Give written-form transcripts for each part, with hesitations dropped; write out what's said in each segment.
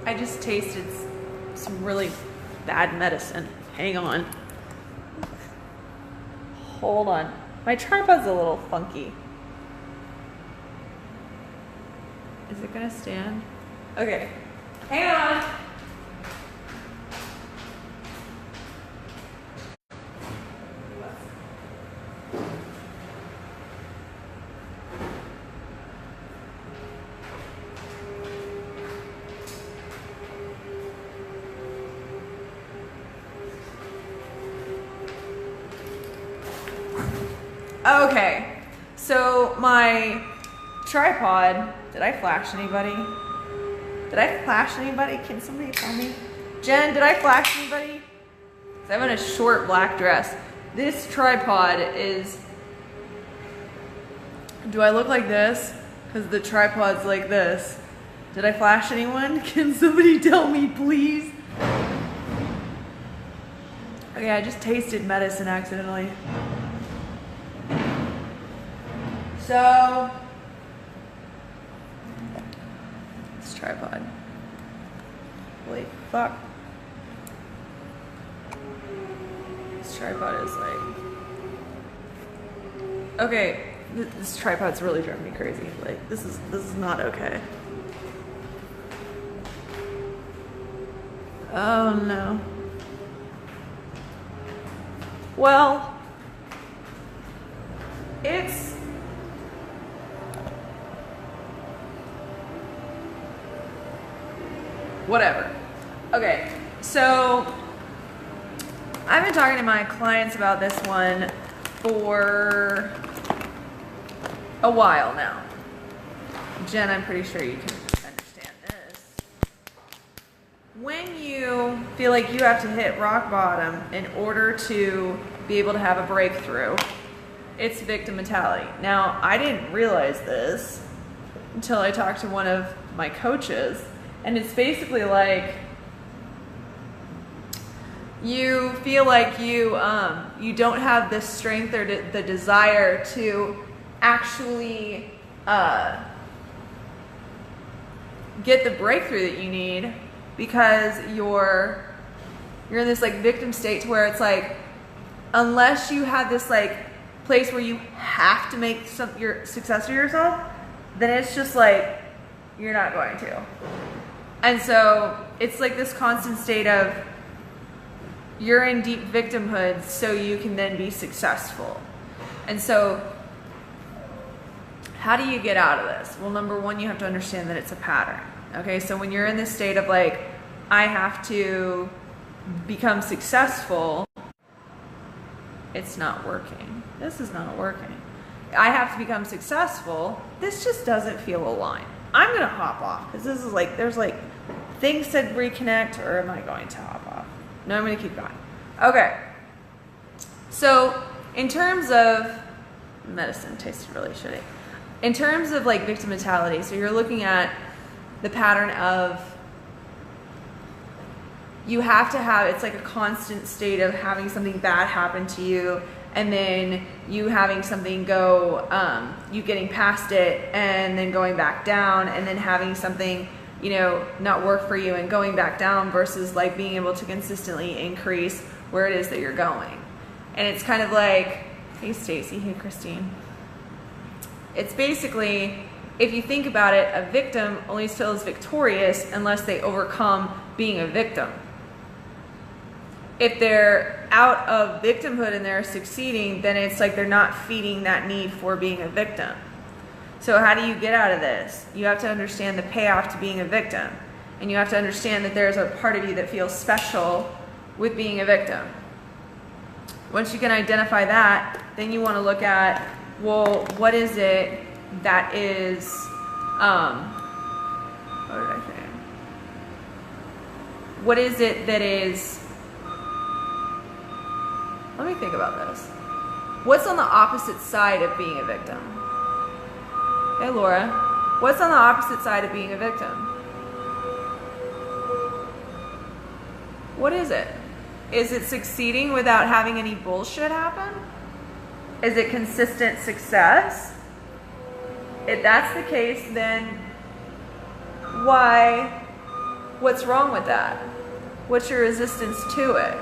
I just tasted some really bad medicine. Hang on. Hold on. My tripod's a little funky. Is it gonna stand? Okay. Hang on. Okay, so my tripod, did I flash anybody? Did I flash anybody? Can somebody tell me? Jen, did I flash anybody? 'Cause I'm in a short black dress. This tripod is, do I look like this? Because the tripod's like this. Did I flash anyone? Can somebody tell me, please? Okay, I just tasted medicine accidentally. So, this tripod. Holy fuck. This tripod is like, okay, this tripod's really driving me crazy. Like, this is not okay. Oh no. Well, it's whatever. Okay, so I've been talking to my clients about this one for a while now. Jen, I'm pretty sure you can understand this. When you feel like you have to hit rock bottom in order to be able to have a breakthrough, it's victim mentality. Now, I didn't realize this until I talked to one of my coaches. And it's basically like you feel like you don't have the strength or the desire to actually get the breakthrough that you need because you're in this like victim state to where it's like unless you have this like place where you have to make your success of yourself, then it's just like you're not going to. And so it's like this constant state of you're in deep victimhood so you can then be successful. And so how do you get out of this? Well, number one, you have to understand that it's a pattern. Okay, so when you're in this state of like, I have to become successful, it's not working. This is not working. I have to become successful. This just doesn't feel aligned. I'm gonna hop off because this is like, there's like things to reconnect, or am I going to hop off? No, I'm gonna keep going. Okay. So in terms of medicine, tasted really shitty. In terms of like victim mentality, so you're looking at the pattern of you have to have, it's like a constant state of having something bad happen to you and then you having something go, you getting past it and then going back down and then having something, you know, not work for you and going back down versus like being able to consistently increase where it is that you're going. And it's kind of like, hey Stacy, hey Christine. It's basically, if you think about it, a victim only feels victorious unless they overcome being a victim. If they're out of victimhood and they're succeeding, then it's like they're not feeding that need for being a victim. So how do you get out of this? You have to understand the payoff to being a victim. And you have to understand that there's a part of you that feels special with being a victim. Once you can identify that, then you want to look at, well, what is it that is, what did I say? What is it that is, let me think about this. What's on the opposite side of being a victim? Hey Laura, what's on the opposite side of being a victim? What is it? Is it succeeding without having any bullshit happen? Is it consistent success? If that's the case, then why What's wrong with that? What's your resistance to it?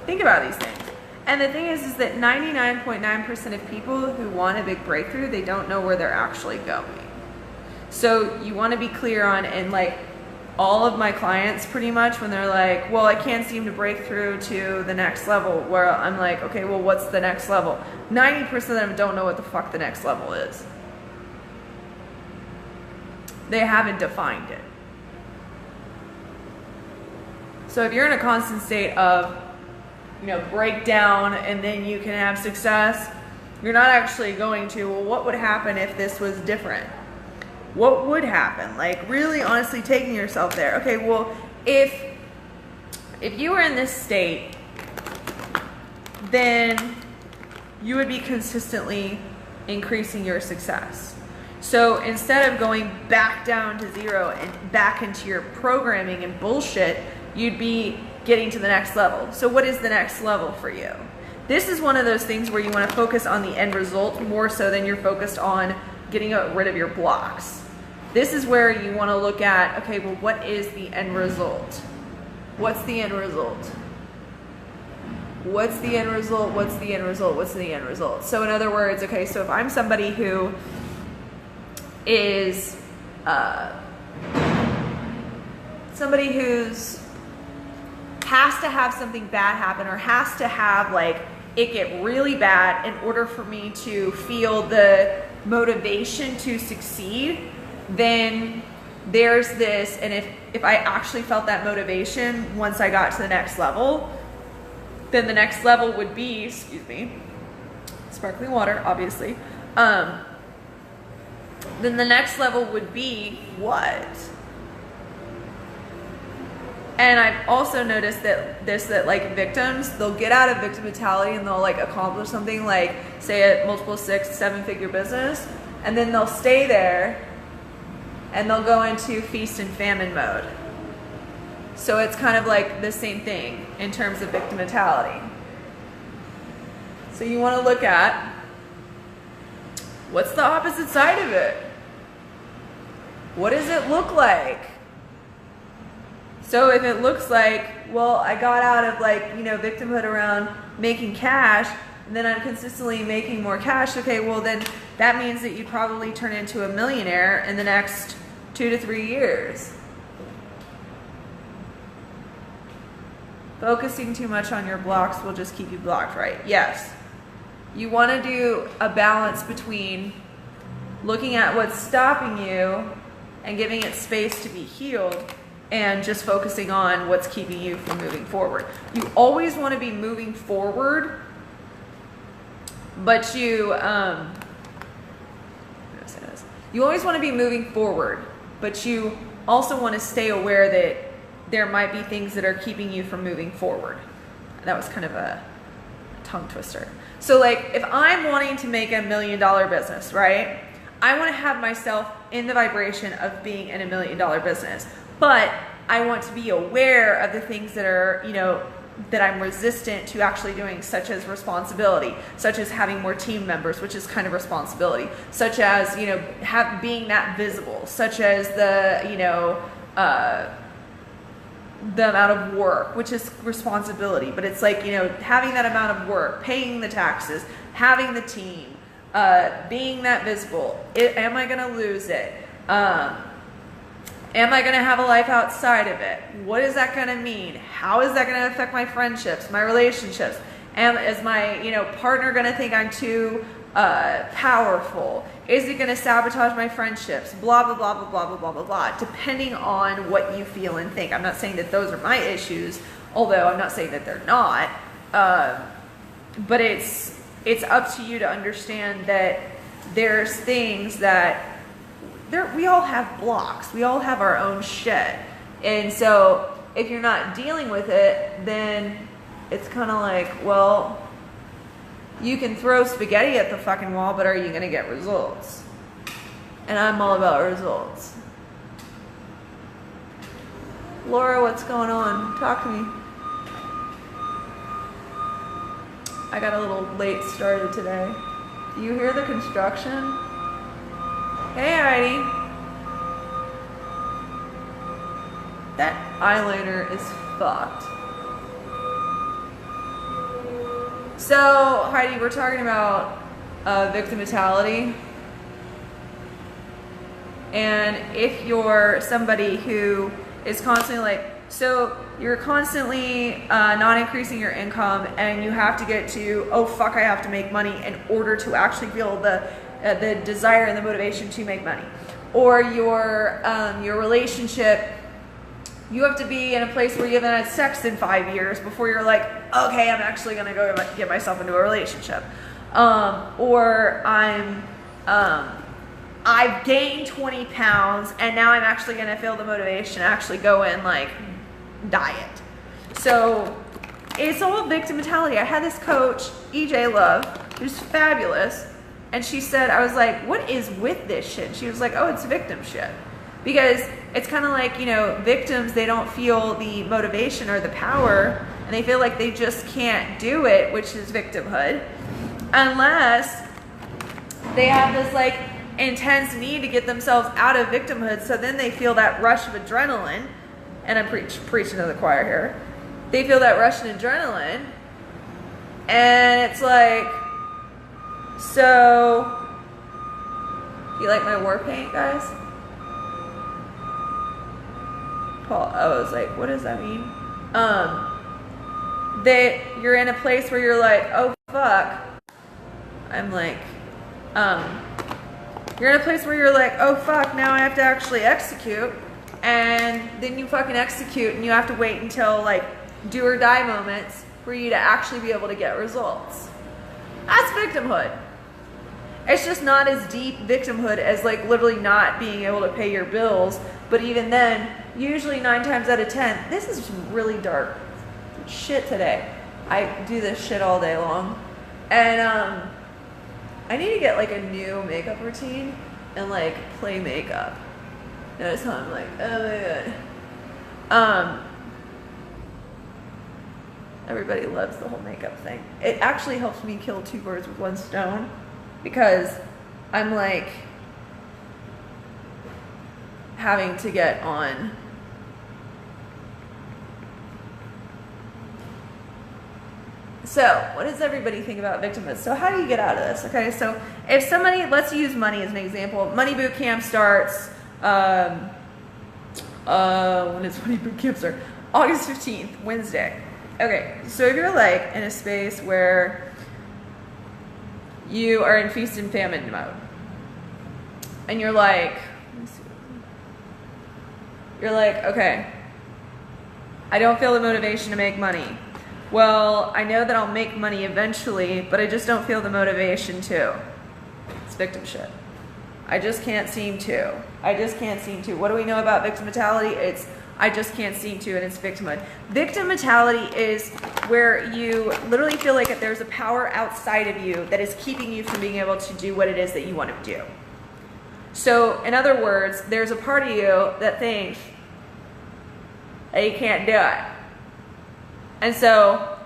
Think about these things. And the thing is that 99.9% of people who want a big breakthrough, they don't know where they're actually going. So you want to be clear on, and like all of my clients pretty much, when they're like, well, I can't seem to break through to the next level, where I'm like, okay, well, what's the next level? 90% of them don't know what the fuck the next level is. They haven't defined it. So if you're in a constant state of, breakdown and then you can have success, you're not actually going to, well, what would happen if this was different? What would happen? Like really honestly taking yourself there. Okay, well, if you were in this state, then you would be consistently increasing your success. So instead of going back down to zero and back into your programming and bullshit, you'd be getting to the next level. So what is the next level for you? This is one of those things where you want to focus on the end result more so than you're focused on getting rid of your blocks. This is where you want to look at, okay, well, what is the end result? What's the end result? What's the end result? What's the end result? What's the end result? So in other words, okay, so if I'm somebody who is somebody who's has to have something bad happen, or has to have like it get really bad in order for me to feel the motivation to succeed, then there's this, and if I actually felt that motivation once I got to the next level, then the next level would be, excuse me, sparkling water, obviously, then the next level would be what? And I've also noticed that like victims, they'll get out of victim mentality and they'll like accomplish something like, say, a multiple 6-7 figure business, and then they'll stay there and they'll go into feast and famine mode. So it's kind of like the same thing in terms of victim mentality. So you want to look at what's the opposite side of it? What does it look like? So if it looks like, well, I got out of like, victimhood around making cash, and then I'm consistently making more cash, okay, well then that means that you'd probably turn into a millionaire in the next 2 to 3 years. Focusing too much on your blocks will just keep you blocked, right? Yes. You want to do a balance between looking at what's stopping you and giving it space to be healed, and just focusing on what's keeping you from moving forward. You always want to be moving forward, but you always want to be moving forward, but you also want to stay aware that there might be things that are keeping you from moving forward. That was kind of a tongue twister. So like if I'm wanting to make $1 million business, right? I want to have myself in the vibration of being in $1 million business. But I want to be aware of the things that are, that I'm resistant to actually doing, such as responsibility, such as having more team members, which is kind of responsibility, such as, being that visible, such as the amount of work, which is responsibility. But it's like, having that amount of work, paying the taxes, having the team, being that visible. Am I going to lose it? Am I going to have a life outside of it? What is that going to mean? How is that going to affect my friendships, my relationships? Is my partner going to think I'm too powerful? Is it going to sabotage my friendships? Blah, blah, blah, blah, blah, blah, blah, blah, blah. Depending on what you feel and think. I'm not saying that those are my issues, although I'm not saying that they're not. But it's up to you to understand that there's things that we all have blocks. We all have our own shit. And so if you're not dealing with it, then it's kind of like, well, you can throw spaghetti at the fucking wall, but are you going to get results? And I'm all about results. Laura, what's going on? Talk to me. I got a little late started today. Do you hear the construction? Hey, Heidi. That eyeliner is fucked. So, Heidi, we're talking about victim mentality. And if you're somebody who is constantly like, so you're constantly not increasing your income and you have to get to, oh fuck, I have to make money in order to actually feel the desire and the motivation to make money. Or your relationship, you have to be in a place where you haven't had sex in 5 years before you're like, okay, I'm actually gonna go get myself into a relationship. Or I've gained 20 pounds and now I'm actually gonna feel the motivation to actually go and like diet. So it's all victim mentality. I had this coach, EJ Love, who's fabulous, and she said, I was like, what is with this shit? She was like, oh, it's victim shit. Because it's kind of like, you know, victims, they don't feel the motivation or the power, and they feel like they just can't do it, which is victimhood, unless they have this like intense need to get themselves out of victimhood. So then they feel that rush of adrenaline, and I'm preaching to the choir here. They feel that rush of adrenaline, and it's like, so you like my war paint, guys? Paul, I was like, what does that mean? That you're in a place where you're like, oh fuck. I'm like, you're in a place where you're like, oh fuck, now I have to actually execute. And then you fucking execute and you have to wait until like do or die moments for you to actually be able to get results. That's victimhood. It's just not as deep victimhood as like literally not being able to pay your bills. But even then, usually 9 times out of 10, this is really dark shit today. I do this shit all day long. And I need to get like a new makeup routine and like play makeup. Notice how I'm like, oh my god. Everybody loves the whole makeup thing. It actually helps me kill 2 birds with 1 stone, because I'm like having to get on So what does everybody think about victimhood? So how do you get out of this? Okay, so if somebody, let's use money as an example. Money boot camp starts, when does money boot camp start? August 15th, Wednesday. Okay, so if you're like in a space where you are in feast and famine mode, and you're like, okay, I don't feel the motivation to make money. Well, I know that I'll make money eventually, but I just don't feel the motivation to. It's victim shit. I just can't seem to. What do we know about victim mentality? It's I just can't seem to, and it's victimhood. Victim mentality is where you literally feel like there's a power outside of you that is keeping you from being able to do what it is that you want to do. So, in other words, there's a part of you that thinks that you can't do it. And so,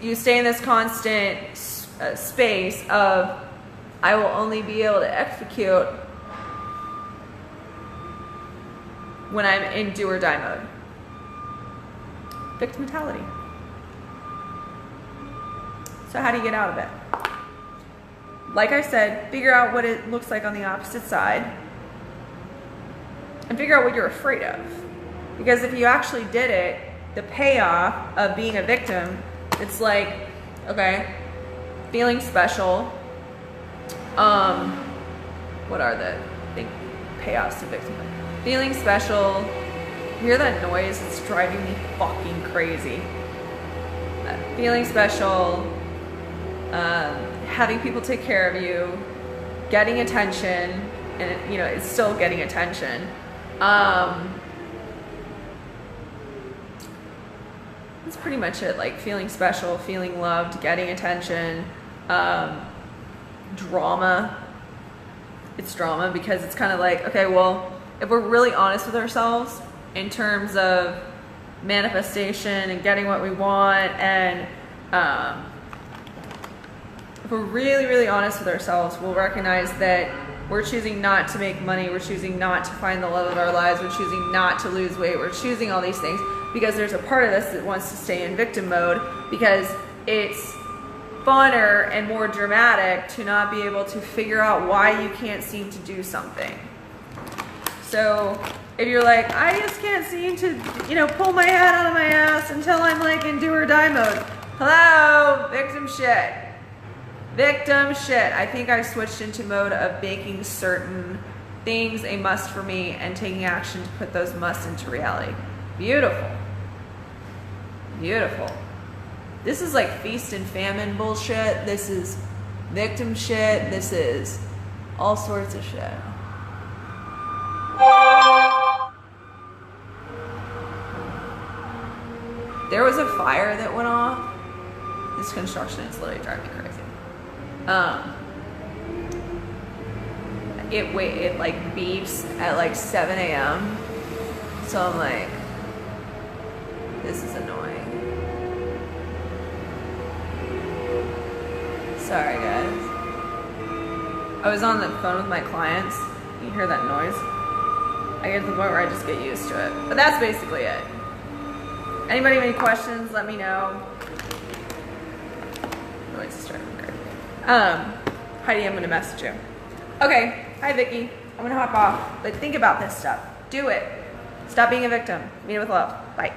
you stay in this constant space of, I will only be able to execute when I'm in do or die mode. Victim mentality. So how do you get out of it? Like I said, figure out what it looks like on the opposite side and figure out what you're afraid of. Because if you actually did it, the payoff of being a victim, it's like, okay, feeling special. What are the big payoffs to victimhood? Feeling special. Hear that noise? It's driving me fucking crazy. Feeling special. Having people take care of you. Getting attention. And, you know, it's still getting attention. That's pretty much it. Like feeling special, feeling loved, getting attention. Drama. It's drama because it's kind of like, okay, well, if we're really honest with ourselves in terms of manifestation and getting what we want, and if we're really, really honest with ourselves, we'll recognize that We're choosing not to make money. We're choosing not to find the love of our lives. We're choosing not to lose weight. We're choosing all these things because there's a part of us that wants to stay in victim mode because it's funner and more dramatic to not be able to figure out why you can't seem to do something. So if you're like, I just can't seem to, pull my head out of my ass until I'm like in do or die mode. Hello, victim shit. Victim shit. I think I switched into mode of making certain things a must for me and taking action to put those musts into reality. Beautiful. Beautiful. This is like feast and famine bullshit. This is victim shit. This is all sorts of shit. There was a fire that went off. This construction is literally driving me crazy. It like beeps at like 7 a.m. So I'm like, this is annoying. Sorry guys. I was on the phone with my clients. You hear that noise? I get to the point where I just get used to it. But that's basically it. Anybody have any questions? Let me know. Noise is driving me crazy. Heidi, I'm gonna message you. Okay, hi Vicky. I'm gonna hop off. But think about this stuff. Do it. Stop being a victim. Meet it with love. Bye.